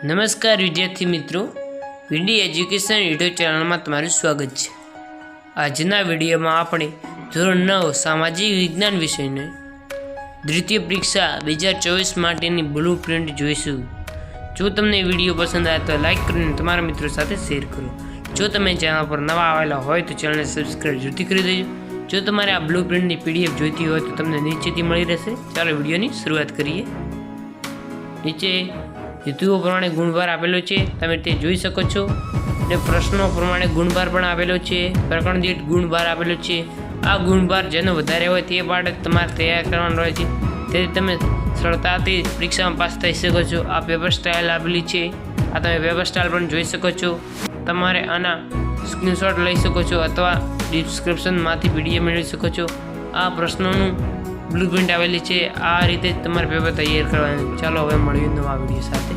નમસ્કાર વિદ્યાર્થી મિત્રો, વીડી એજ્યુકેશન યુટ્યુબ ચેનલમાં તમારું સ્વાગત છે। આજના વિડીયોમાં આપણે ધોરણ 9 સામાજિક વિજ્ઞાન વિષયને દ્વિતીય પરીક્ષા 2024 માટેની બ્લુ પ્રિન્ટ જોઈશું। જો તમને વિડીયો પસંદ આવે તો લાઇક કરીને તમારા મિત્રો સાથે શેર કરો। જો તમે ચેનલ પર નવા આવેલા હોય તો ચેનલને સબસ્ક્રાઈબ જરૂરથી કરી દેજો। જો તમારે આ બ્લુ પ્રિન્ટની પીડીએફ જોઈતી હોય તો તમને નીચેથી મળી રહેશે। ચાલો વિડીયોની શરૂઆત કરીએ। નીચે હેતુઓ પ્રમાણે ગુણભાર આપેલો છે, તમે તે જોઈ શકો છો। અને પ્રશ્નો પ્રમાણે ગુણભાર પણ આપેલો છે, પ્રકરણ દીઠ ગુણભાર આપેલો છે। આ ગુણભાર જેનો વધારે હોય તે પાઠ તમારે તૈયાર કરવાનો રહે છે, તેથી તમે સરળતાથી પરીક્ષામાં પાસ થઈ શકો છો। આ પેપર સ્ટાઇલ આપેલી છે, આ તમે પેપર સ્ટાઇલ પણ જોઈ શકો છો। તમારે આના સ્ક્રીનશોટ લઈ શકો છો અથવા ડિસ્ક્રિપ્શનમાંથી પીડીએફ મેળવી શકો છો। આ પ્રશ્નોનું બ્લુ પ્રિન્ટ આવેલી છે। આ રીતે તમારે પેપર તૈયાર કરવાનું। ચાલો હવે મળીએ નવા વિડીયો સાથે।